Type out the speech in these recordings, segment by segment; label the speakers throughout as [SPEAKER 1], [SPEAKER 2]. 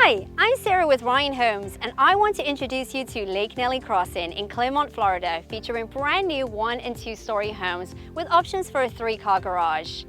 [SPEAKER 1] Hi, I'm Sarah with Ryan Homes, and I want to introduce you to Lake Nellie Crossing in Clermont, Florida, featuring brand new 1- and 2-story homes with options for a 3-car garage.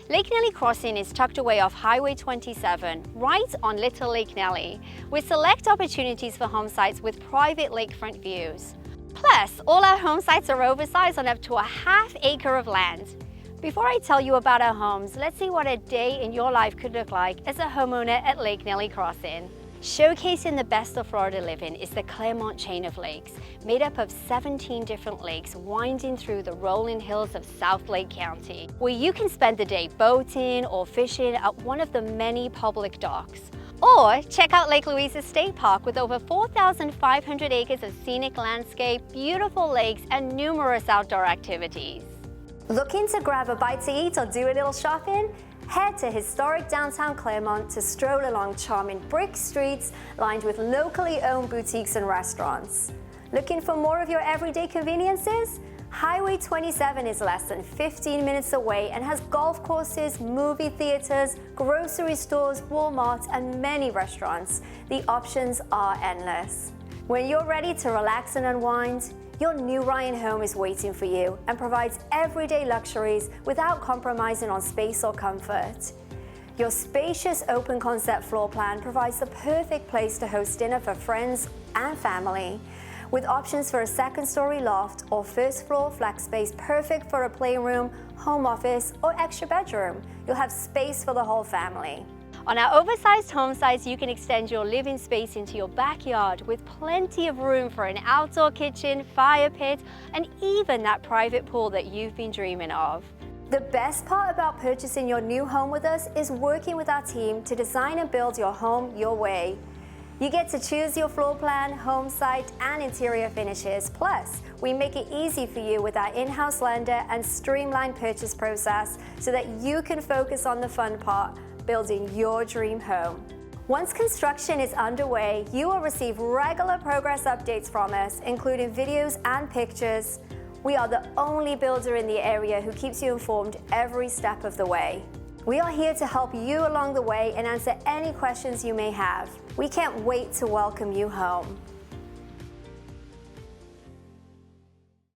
[SPEAKER 1] Lake Nellie Crossing is tucked away off Highway 27, right on Little Lake Nellie, with select opportunities for home sites with private lakefront views. Plus, all our home sites are oversized on up to a ½ acre of land. Before I tell you about our homes, let's see what a day in your life could look like as a homeowner at Lake Nellie Crossing. Showcasing the best of Florida living is the Clermont chain of lakes, made up of 17 different lakes winding through the rolling hills of South Lake County, where you can spend the day boating or fishing at one of the many public docks. Or check out Lake Louisa State Park with over 4,500 acres of scenic landscape, beautiful lakes, and numerous outdoor activities.
[SPEAKER 2] Looking to grab a bite to eat or do a little shopping? Head to historic downtown Clermont to stroll along charming brick streets lined with locally owned boutiques and restaurants. Looking for more of your everyday conveniences? Highway 27 is less than 15 minutes away and has golf courses, movie theaters, grocery stores, Walmart, and many restaurants. The options are endless. When you're ready to relax and unwind, your new Ryan home is waiting for you and provides everyday luxuries without compromising on space or comfort. Your spacious open concept floor plan provides the perfect place to host dinner for friends and family, with options for a 2nd-story loft or 1st floor flex space perfect for a playroom, home office, or extra bedroom. You'll have space for the whole family.
[SPEAKER 1] On our oversized home sites, you can extend your living space into your backyard with plenty of room for an outdoor kitchen, fire pit, and even that private pool that you've been dreaming of.
[SPEAKER 2] The best part about purchasing your new home with us is working with our team to design and build your home your way. You get to choose your floor plan, home site, and interior finishes. Plus, we make it easy for you with our in-house lender and streamlined purchase process so that you can focus on the fun part, building your dream home. Once construction is underway, you will receive regular progress updates from us, including videos and pictures. We are the only builder in the area who keeps you informed every step of the way. We are here to help you along the way and answer any questions you may have. We can't wait to welcome you home.